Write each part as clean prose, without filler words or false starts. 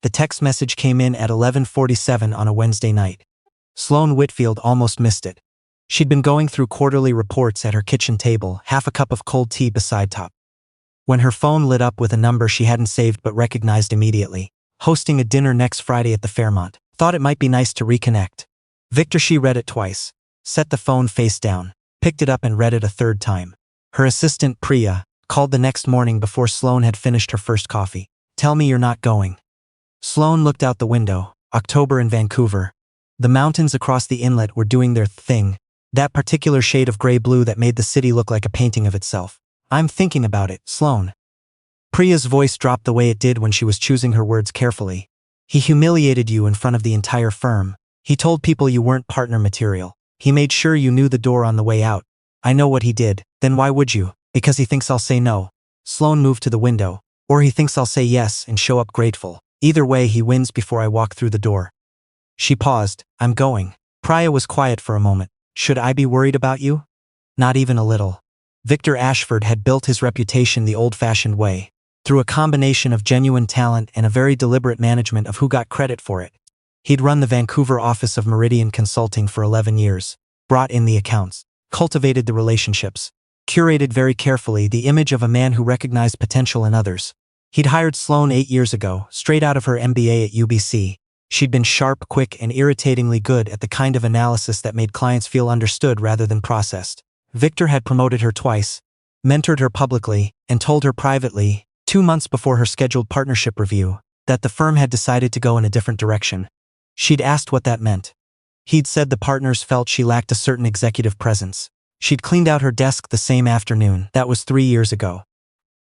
The text message came in at 11:47 on a Wednesday night. Sloane Whitfield almost missed it. She'd been going through quarterly reports at her kitchen table, half a cup of cold tea beside top. When her phone lit up with a number she hadn't saved but recognized immediately. Hosting a dinner next Friday at the Fairmont. Thought it might be nice to reconnect. Victor. She read it twice. Set the phone face down. Picked it up and read it a third time. Her assistant, Priya, called the next morning before Sloane had finished her first coffee. Tell me you're not going. Sloane looked out the window. October in Vancouver. The mountains across the inlet were doing their thing. That particular shade of gray-blue that made the city look like a painting of itself. I'm thinking about it, Sloane. Priya's voice dropped the way it did when she was choosing her words carefully. He humiliated you in front of the entire firm. He told people you weren't partner material. He made sure you knew the door on the way out. I know what he did. Then why would you? Because he thinks I'll say no. Sloane moved to the window. Or he thinks I'll say yes and show up grateful. Either way, he wins before I walk through the door. She paused. I'm going. Priya was quiet for a moment. Should I be worried about you? Not even a little. Victor Ashford had built his reputation the old-fashioned way, through a combination of genuine talent and a very deliberate management of who got credit for it. He'd run the Vancouver office of Meridian Consulting for 11 years, brought in the accounts, cultivated the relationships, curated very carefully the image of a man who recognized potential in others. He'd hired Sloane 8 years ago, straight out of her MBA at UBC. She'd been sharp, quick, and irritatingly good at the kind of analysis that made clients feel understood rather than processed. Victor had promoted her twice, mentored her publicly, and told her privately, 2 months before her scheduled partnership review, that the firm had decided to go in a different direction. She'd asked what that meant. He'd said the partners felt she lacked a certain executive presence. She'd cleaned out her desk the same afternoon. That was 3 years ago.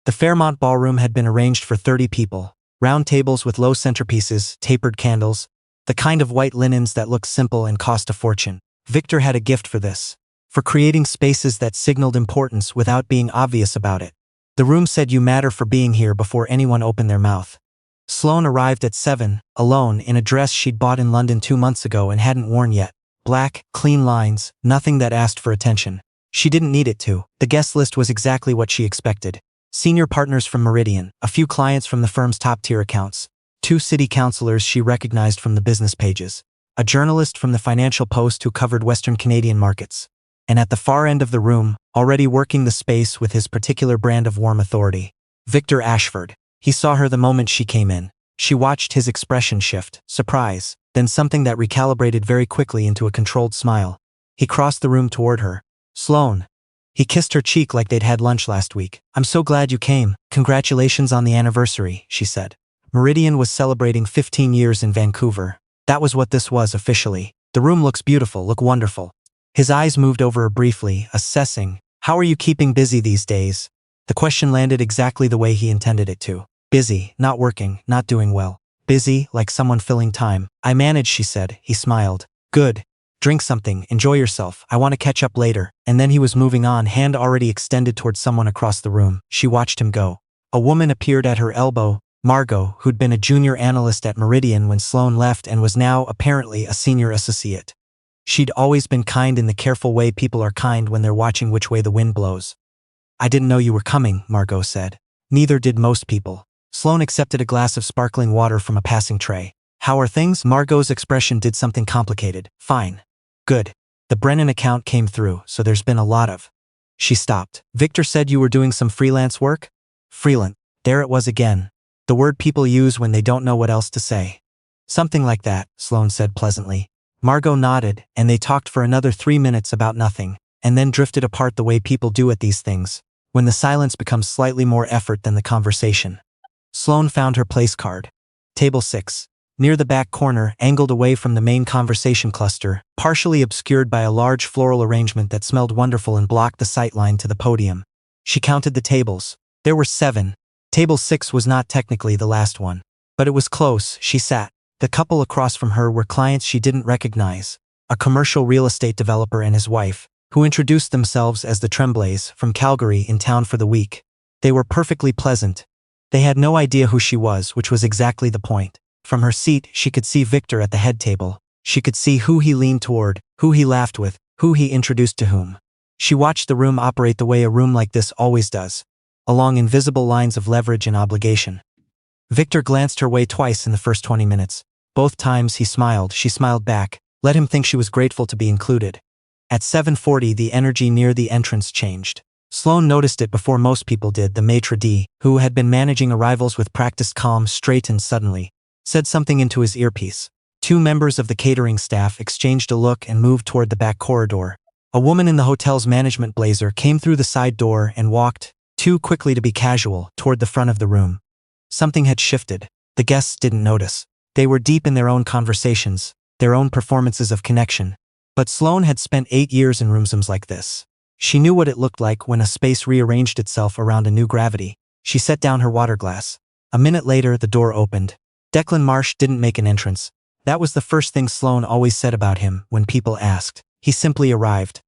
The Fairmont ballroom had been arranged for 30 people. Round tables with low centerpieces, tapered candles, the kind of white linens that looked simple and cost a fortune. Victor had a gift for this. For creating spaces that signaled importance without being obvious about it. The room said you matter for being here before anyone opened their mouth. Sloane arrived at 7, alone, in a dress she'd bought in London 2 months ago and hadn't worn yet. Black, clean lines, nothing that asked for attention. She didn't need it to. The guest list was exactly what she expected. Senior partners from Meridian, a few clients from the firm's top-tier accounts, 2 city councillors she recognized from the business pages, a journalist from the Financial Post who covered Western Canadian markets. And at the far end of the room, already working the space with his particular brand of warm authority, Victor Ashford. He saw her the moment she came in. She watched his expression shift, surprise, then something that recalibrated very quickly into a controlled smile. He crossed the room toward her. Sloane. He kissed her cheek like they'd had lunch last week. I'm so glad you came. Congratulations on the anniversary, she said. Meridian was celebrating 15 years in Vancouver. That was what this was officially. The room looks beautiful, look wonderful. His eyes moved over her briefly, assessing. How are you keeping busy these days? The question landed exactly the way he intended it to. Busy, not working, not doing well. Busy, like someone filling time. I manage, she said. He smiled. Good. Drink something, enjoy yourself, I want to catch up later. And then he was moving on, hand already extended towards someone across the room. She watched him go. A woman appeared at her elbow, Margot, who'd been a junior analyst at Meridian when Sloane left and was now, apparently, a senior associate. She'd always been kind in the careful way people are kind when they're watching which way the wind blows. I didn't know you were coming, Margot said. Neither did most people. Sloane accepted a glass of sparkling water from a passing tray. How are things? Margot's expression did something complicated. Fine. Good. The Brennan account came through, so there's been a lot of. She stopped. Victor said you were doing some freelance work? Freelance. There it was again. The word people use when they don't know what else to say. Something like that, Sloane said pleasantly. Margot nodded, and they talked for another 3 minutes about nothing, and then drifted apart the way people do at these things, when the silence becomes slightly more effort than the conversation. Sloane found her place card. Table 6. Near the back corner, angled away from the main conversation cluster, partially obscured by a large floral arrangement that smelled wonderful and blocked the sightline to the podium. She counted the tables. There were 7. Table 6 was not technically the last one. But it was close. She sat. The couple across from her were clients she didn't recognize. A commercial real estate developer and his wife, who introduced themselves as the Tremblays, from Calgary, in town for the week. They were perfectly pleasant. They had no idea who she was, which was exactly the point. From her seat, she could see Victor at the head table. She could see who he leaned toward, who he laughed with, who he introduced to whom. She watched the room operate the way a room like this always does, along invisible lines of leverage and obligation. Victor glanced her way twice in the first 20 minutes. Both times he smiled, she smiled back, let him think she was grateful to be included. At 7:40 the energy near the entrance changed. Sloane noticed it before most people did. The maitre d', who had been managing arrivals with practiced calm, straightened suddenly, said something into his earpiece. Two members of the catering staff exchanged a look and moved toward the back corridor. A woman in the hotel's management blazer came through the side door and walked, too quickly to be casual, toward the front of the room. Something had shifted. The guests didn't notice. They were deep in their own conversations, their own performances of connection. But Sloane had spent 8 years in rooms like this. She knew what it looked like when a space rearranged itself around a new gravity. She set down her water glass. A minute later, the door opened. Declan Marsh didn't make an entrance. That was the first thing Sloane always said about him when people asked. He simply arrived.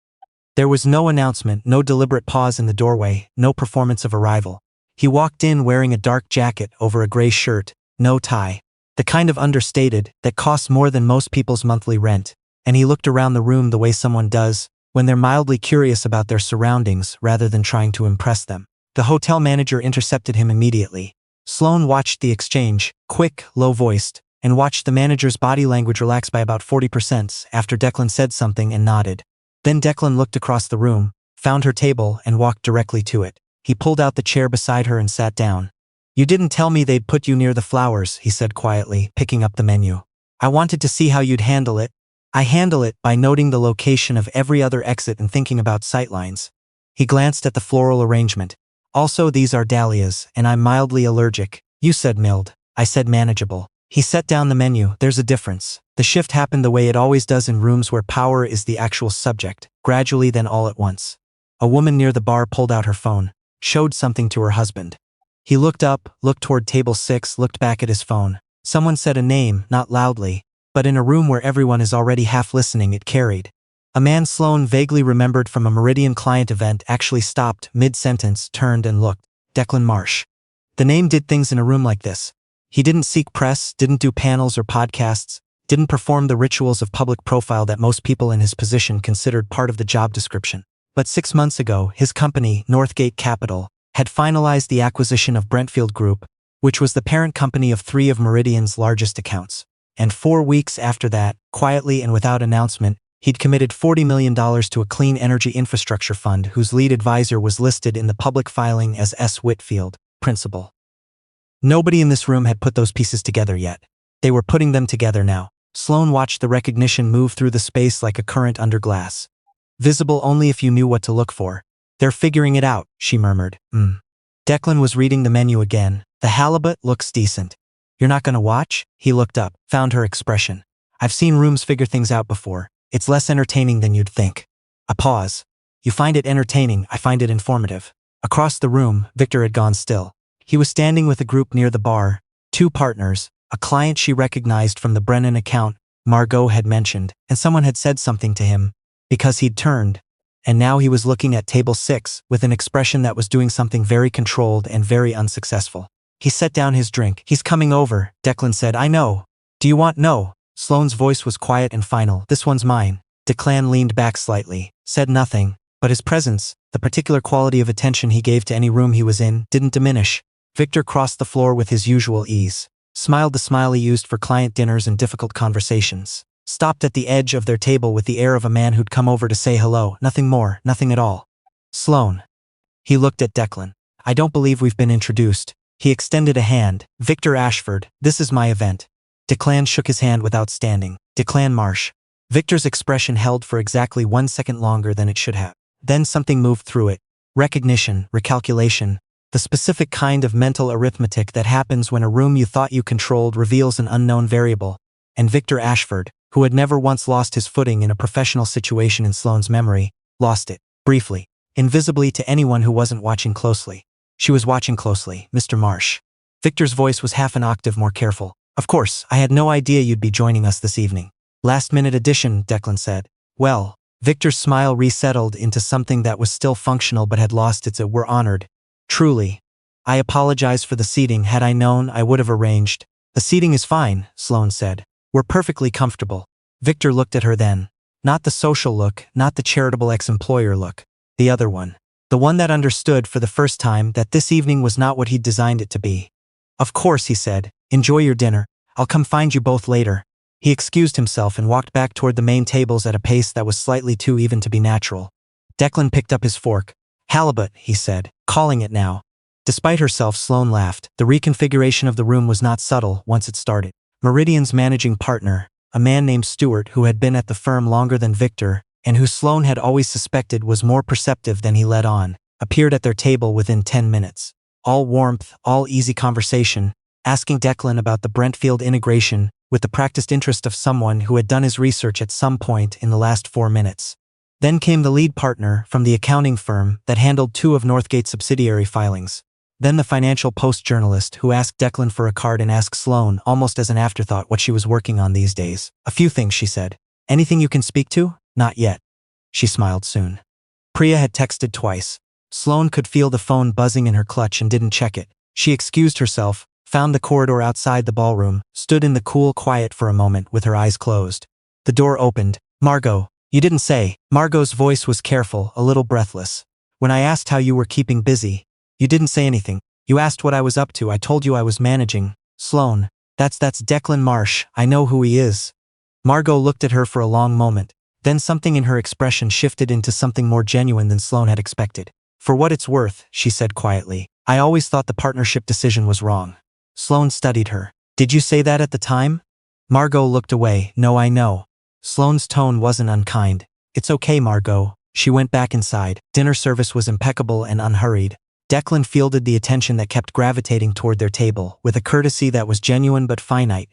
There was no announcement, no deliberate pause in the doorway, no performance of arrival. He walked in wearing a dark jacket over a gray shirt, no tie. The kind of understated that costs more than most people's monthly rent. And he looked around the room the way someone does when they're mildly curious about their surroundings rather than trying to impress them. The hotel manager intercepted him immediately. Sloane watched the exchange, quick, low-voiced, and watched the manager's body language relax by about 40% after Declan said something and nodded. Then Declan looked across the room, found her table, and walked directly to it. He pulled out the chair beside her and sat down. "You didn't tell me they'd put you near the flowers," he said quietly, picking up the menu. "I wanted to see how you'd handle it." "I handle it by noting the location of every other exit and thinking about sightlines." He glanced at the floral arrangement. "Also, these are dahlias, and I'm mildly allergic." "You said mild. I said manageable." He set down the menu. "There's a difference." The shift happened the way it always does in rooms where power is the actual subject, gradually then all at once. A woman near the bar pulled out her phone, showed something to her husband. He looked up, looked toward table 6, looked back at his phone. Someone said a name, not loudly, but in a room where everyone is already half listening it carried. A man Sloane vaguely remembered from a Meridian client event actually stopped mid-sentence, turned and looked. Declan Marsh. The name did things in a room like this. He didn't seek press, didn't do panels or podcasts, didn't perform the rituals of public profile that most people in his position considered part of the job description. But 6 months ago, his company, Northgate Capital, had finalized the acquisition of Brentfield Group, which was the parent company of 3 of Meridian's largest accounts. And 4 weeks after that, quietly and without announcement, he'd committed $40 million to a clean energy infrastructure fund whose lead advisor was listed in the public filing as S. Whitfield, principal. Nobody in this room had put those pieces together yet. They were putting them together now. Sloane watched the recognition move through the space like a current under glass. Visible only if you knew what to look for. "They're figuring it out," she murmured. Declan was reading the menu again. "The halibut looks decent." "You're not gonna watch?" He looked up, found her expression. "I've seen rooms figure things out before. It's less entertaining than you'd think." A pause. "You find it entertaining, I find it informative." Across the room, Victor had gone still. He was standing with a group near the bar, 2 partners, a client she recognized from the Brennan account Margot had mentioned, and someone had said something to him, because he'd turned, and now he was looking at table 6 with an expression that was doing something very controlled and very unsuccessful. He set down his drink. "He's coming over," Declan said. "I know. Do you want?" "No." Sloane's voice was quiet and final. "This one's mine." Declan leaned back slightly, said nothing, but his presence, the particular quality of attention he gave to any room he was in, didn't diminish. Victor crossed the floor with his usual ease, smiled the smile he used for client dinners and difficult conversations, stopped at the edge of their table with the air of a man who'd come over to say hello, nothing more, nothing at all. "Sloane." He looked at Declan. "I don't believe we've been introduced." He extended a hand. "Victor Ashford, this is my event." Declan shook his hand without standing. "Declan Marsh." Victor's expression held for exactly 1 second longer than it should have. Then something moved through it. Recognition, recalculation, the specific kind of mental arithmetic that happens when a room you thought you controlled reveals an unknown variable. And Victor Ashford, who had never once lost his footing in a professional situation in Sloane's memory, lost it, briefly, invisibly to anyone who wasn't watching closely. She was watching closely. "Mr. Marsh." Victor's voice was half an octave more careful. "Of course, I had no idea you'd be joining us this evening." "Last-minute addition," Declan said. "Well." Victor's smile resettled into something that was still functional but had lost its "we're honored." "Truly. I apologize for the seating. Had I known, I would have arranged." "The seating is fine," Sloane said. "We're perfectly comfortable." Victor looked at her then. Not the social look, not the charitable ex-employer look. The other one. The one that understood for the first time that this evening was not what he'd designed it to be. Of course, he said. Enjoy your dinner. I'll come find you both later. He excused himself and walked back toward the main tables at a pace that was slightly too even to be natural. Declan picked up his fork. Halibut, he said, calling it now. Despite herself, Sloane laughed. The reconfiguration of the room was not subtle once it started. Meridian's managing partner, a man named Stuart who had been at the firm longer than Victor, and who Sloane had always suspected was more perceptive than he let on, appeared at their table within 10 minutes. All warmth, all easy conversation, asking Declan about the Brentfield integration with the practiced interest of someone who had done his research at some point in the last 4 minutes. Then came the lead partner from the accounting firm that handled 2 of Northgate's subsidiary filings. Then the Financial Post journalist who asked Declan for a card and asked Sloane, almost as an afterthought, what she was working on these days. A few things, she said. Anything you can speak to? Not yet. She smiled soon. Priya had texted twice. Sloane could feel the phone buzzing in her clutch and didn't check it. She excused herself, found the corridor outside the ballroom, stood in the cool quiet for a moment with her eyes closed. The door opened. Margot, you didn't say. Margot's voice was careful, a little breathless. When I asked how you were keeping busy, you didn't say anything. You asked what I was up to. I told you I was managing. Sloane, that's Declan Marsh. I know who he is. Margot looked at her for a long moment. Then something in her expression shifted into something more genuine than Sloane had expected. For what it's worth, she said quietly, I always thought the partnership decision was wrong. Sloane studied her. Did you say that at the time? Margot looked away. No, I know. Sloane's tone wasn't unkind. It's okay, Margot. She went back inside. Dinner service was impeccable and unhurried. Declan fielded the attention that kept gravitating toward their table, with a courtesy that was genuine but finite.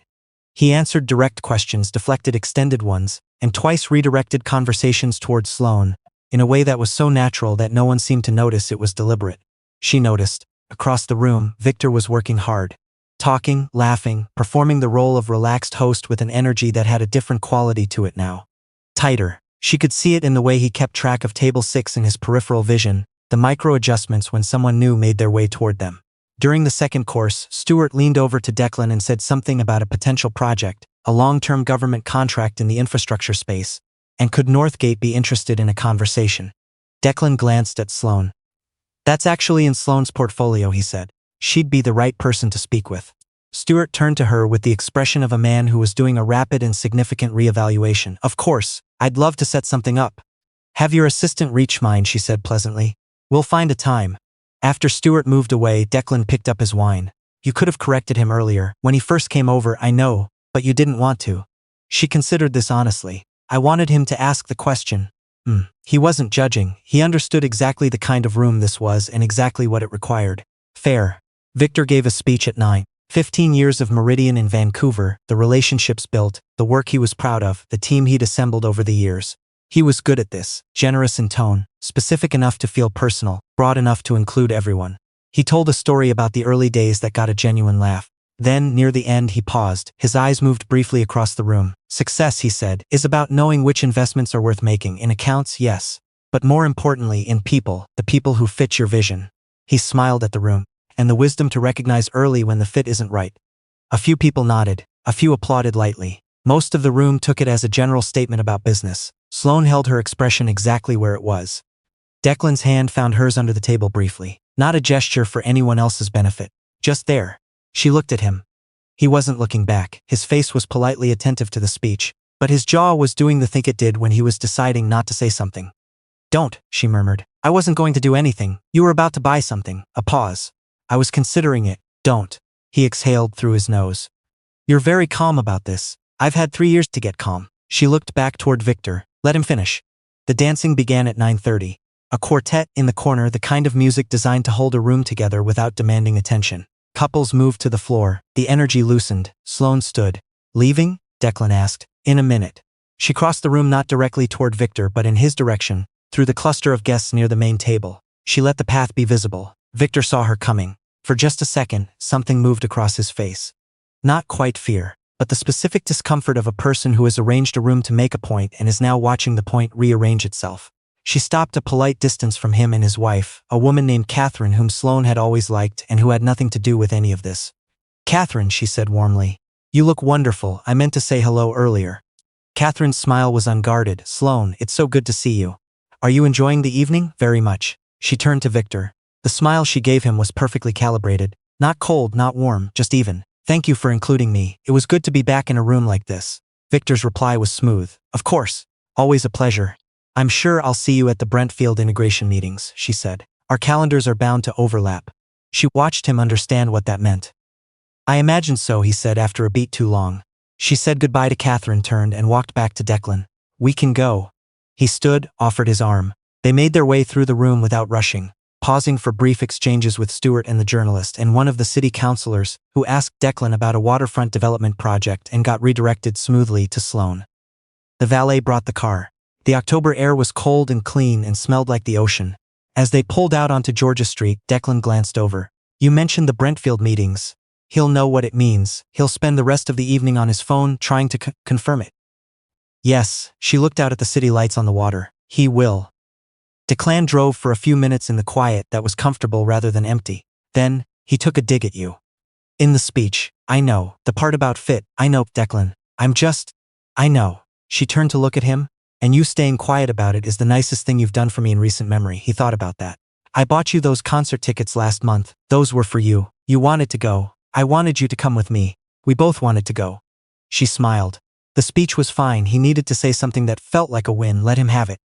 He answered direct questions, deflected extended ones, and twice redirected conversations toward Sloane, in a way that was so natural that no one seemed to notice it was deliberate. She noticed. Across the room, Victor was working hard. Talking, laughing, performing the role of relaxed host with an energy that had a different quality to it now. Tighter. She could see it in the way he kept track of table 6 in his peripheral vision, the micro-adjustments when someone new made their way toward them. During the second course, Stuart leaned over to Declan and said something about a potential project, a long-term government contract in the infrastructure space, and could Northgate be interested in a conversation. Declan glanced at Sloane. That's actually in Sloane's portfolio, he said. She'd be the right person to speak with. Stuart turned to her with the expression of a man who was doing a rapid and significant reevaluation. Of course, I'd love to set something up. Have your assistant reach mine, she said pleasantly. We'll find a time. After Stuart moved away, Declan picked up his wine. You could have corrected him earlier. When he first came over, I know, but you didn't want to. She considered this honestly. I wanted him to ask the question. He wasn't judging. He understood exactly the kind of room this was and exactly what it required. Fair. Victor gave a speech at 9. 15 years of Meridian in Vancouver, the relationships built, the work he was proud of, the team he'd assembled over the years. He was good at this, generous in tone, specific enough to feel personal, broad enough to include everyone. He told a story about the early days that got a genuine laugh. Then, near the end, he paused. His eyes moved briefly across the room. Success, he said, is about knowing which investments are worth making. In accounts, yes. But more importantly, in people, the people who fit your vision. He smiled at the room, and the wisdom to recognize early when the fit isn't right. A few people nodded. A few applauded lightly. Most of the room took it as a general statement about business. Sloane held her expression exactly where it was. Declan's hand found hers under the table briefly. Not a gesture for anyone else's benefit. Just there. She looked at him. He wasn't looking back. His face was politely attentive to the speech, but his jaw was doing the thing it did when he was deciding not to say something. Don't, she murmured. I wasn't going to do anything. You were about to buy something. A pause. I was considering it. Don't. He exhaled through his nose. You're very calm about this. I've had 3 years to get calm. She looked back toward Victor. Let him finish. The dancing began at 9:30. A quartet in the corner, the kind of music designed to hold a room together without demanding attention. Couples moved to the floor. The energy loosened. Sloane stood. Leaving? Declan asked. In a minute. She crossed the room not directly toward Victor but in his direction, through the cluster of guests near the main table. She let the path be visible. Victor saw her coming. For just a second, something moved across his face. Not quite fear, but the specific discomfort of a person who has arranged a room to make a point and is now watching the point rearrange itself. She stopped a polite distance from him and his wife, a woman named Catherine whom Sloane had always liked and who had nothing to do with any of this. Catherine, she said warmly. You look wonderful. I meant to say hello earlier. Catherine's smile was unguarded. Sloane, it's so good to see you. Are you enjoying the evening? Very much. She turned to Victor. The smile she gave him was perfectly calibrated. Not cold, not warm, just even. Thank you for including me. It was good to be back in a room like this. Victor's reply was smooth. Of course. Always a pleasure. I'm sure I'll see you at the Brentfield integration meetings, she said. Our calendars are bound to overlap. She watched him understand what that meant. I imagined so, he said after a beat too long. She said goodbye to Catherine, turned and walked back to Declan. We can go. He stood, offered his arm. They made their way through the room without rushing, pausing for brief exchanges with Stuart and the journalist and one of the city councillors, who asked Declan about a waterfront development project and got redirected smoothly to Sloane. The valet brought the car. The October air was cold and clean and smelled like the ocean. As they pulled out onto Georgia Street, Declan glanced over. You mentioned the Brentfield meetings. He'll know what it means. He'll spend the rest of the evening on his phone trying to confirm it. Yes, she looked out at the city lights on the water. He will. Declan drove for a few minutes in the quiet that was comfortable rather than empty. Then, he took a dig at you. In the speech, I know. The part about fit, I know, Declan. I know. She turned to look at him. And you staying quiet about it is the nicest thing you've done for me in recent memory. He thought about that. I bought you those concert tickets last month. Those were for you. You wanted to go. I wanted you to come with me. We both wanted to go. She smiled. The speech was fine. He needed to say something that felt like a win. Let him have it.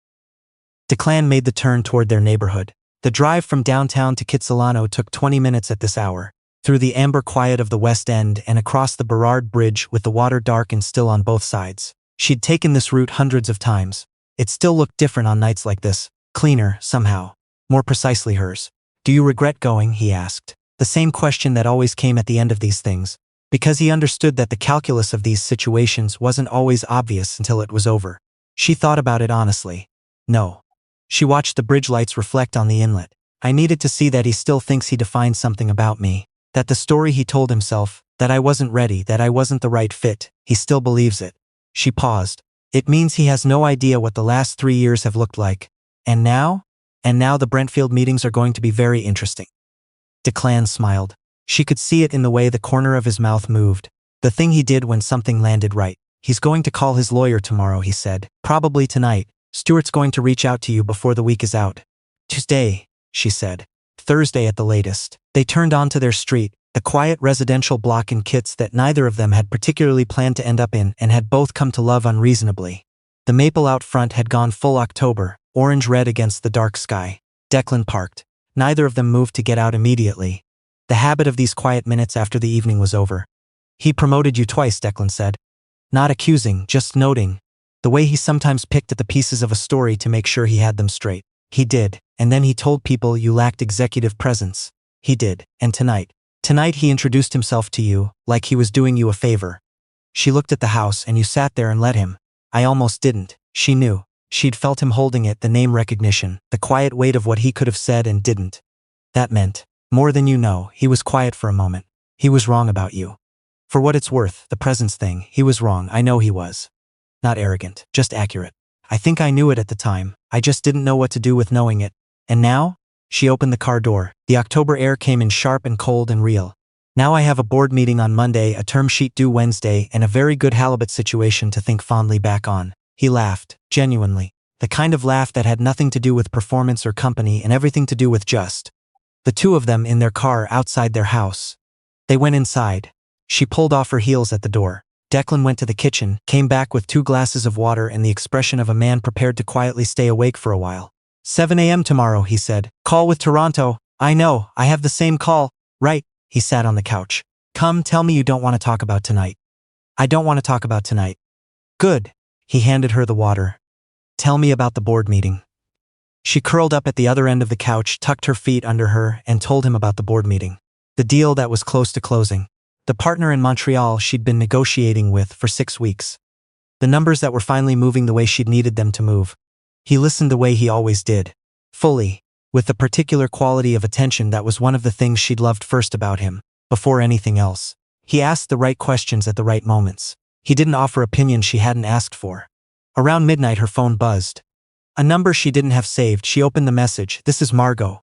Declan made the turn toward their neighborhood. The drive from downtown to Kitsilano took 20 minutes at this hour, through the amber quiet of the West End and across the Burrard Bridge with the water dark and still on both sides. She'd taken this route hundreds of times. It still looked different on nights like this, cleaner, somehow. More precisely hers. Do you regret going? He asked. The same question that always came at the end of these things, because he understood that the calculus of these situations wasn't always obvious until it was over. She thought about it honestly. No. She watched the bridge lights reflect on the inlet. I needed to see that he still thinks he defined something about me. That the story he told himself, that I wasn't ready, that I wasn't the right fit, he still believes it. She paused. It means he has no idea what the last 3 years have looked like. And now? And now the Brentfield meetings are going to be very interesting. Declan smiled. She could see it in the way the corner of his mouth moved. The thing he did when something landed right. He's going to call his lawyer tomorrow, he said. Probably tonight. Stuart's going to reach out to you before the week is out. Tuesday, she said. Thursday at the latest. They turned onto their street, the quiet residential block in Kitts that neither of them had particularly planned to end up in and had both come to love unreasonably. The maple out front had gone full October, orange-red against the dark sky. Declan parked. Neither of them moved to get out immediately. The habit of these quiet minutes after the evening was over. He promoted you twice, Declan said. Not accusing, just noting. The way he sometimes picked at the pieces of a story to make sure he had them straight. He did, and then he told people you lacked executive presence. He did, and tonight he introduced himself to you, like he was doing you a favor. She looked at the house and you sat there and let him. I almost didn't. She knew. She'd felt him holding it, the name recognition, the quiet weight of what he could have said and didn't. That meant, more than you know. He was quiet for a moment. He was wrong about you. For what it's worth, the presence thing, he was wrong. I know he was. Not arrogant, just accurate. I think I knew it at the time. I just didn't know what to do with knowing it. And now? She opened the car door. The October air came in sharp and cold and real. Now I have a board meeting on Monday, a term sheet due Wednesday, and a very good halibut situation to think fondly back on. He laughed, genuinely. The kind of laugh that had nothing to do with performance or company and everything to do with just the two of them in their car outside their house. They went inside. She pulled off her heels at the door. Declan went to the kitchen, came back with 2 glasses of water and the expression of a man prepared to quietly stay awake for a while. 7 a.m. tomorrow, he said. Call with Toronto. I know, I have the same call. Right. He sat on the couch. Come, tell me you don't want to talk about tonight. I don't want to talk about tonight. Good. He handed her the water. Tell me about the board meeting. She curled up at the other end of the couch, tucked her feet under her, and told him about the board meeting. The deal that was close to closing. The partner in Montreal she'd been negotiating with for 6 weeks. The numbers that were finally moving the way she'd needed them to move. He listened the way he always did. Fully. With the particular quality of attention that was one of the things she'd loved first about him, before anything else. He asked the right questions at the right moments. He didn't offer opinions she hadn't asked for. Around midnight her phone buzzed. A number she didn't have saved. She opened the message. This is Margot.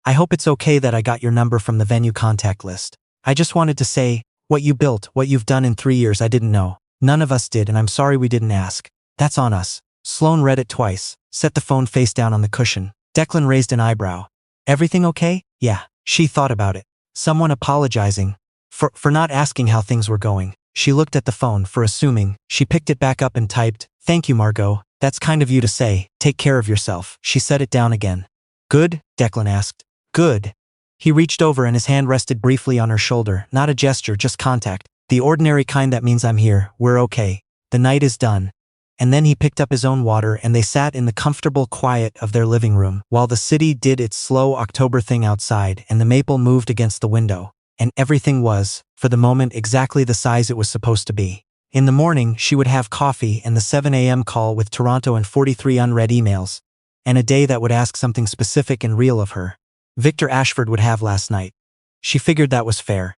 I hope it's okay that I got your number from the venue contact list. I just wanted to say, what you built, what you've done in 3 years I didn't know. None of us did and I'm sorry we didn't ask. That's on us. Sloane read it twice, set the phone face down on the cushion. Declan raised an eyebrow. Everything okay? Yeah. She thought about it. Someone apologizing. For not asking how things were going. She looked at the phone, for assuming. She picked it back up and typed, "Thank you, Margot. That's kind of you to say. Take care of yourself." She set it down again. "Good?" Declan asked. "Good." He reached over and his hand rested briefly on her shoulder, not a gesture, just contact. The ordinary kind that means I'm here, we're okay. The night is done. And then he picked up his own water and they sat in the comfortable quiet of their living room, while the city did its slow October thing outside and the maple moved against the window. And everything was, for the moment, exactly the size it was supposed to be. In the morning, she would have coffee and the 7 a.m. call with Toronto and 43 unread emails. And a day that would ask something specific and real of her. Victor Ashford would have last night. She figured that was fair.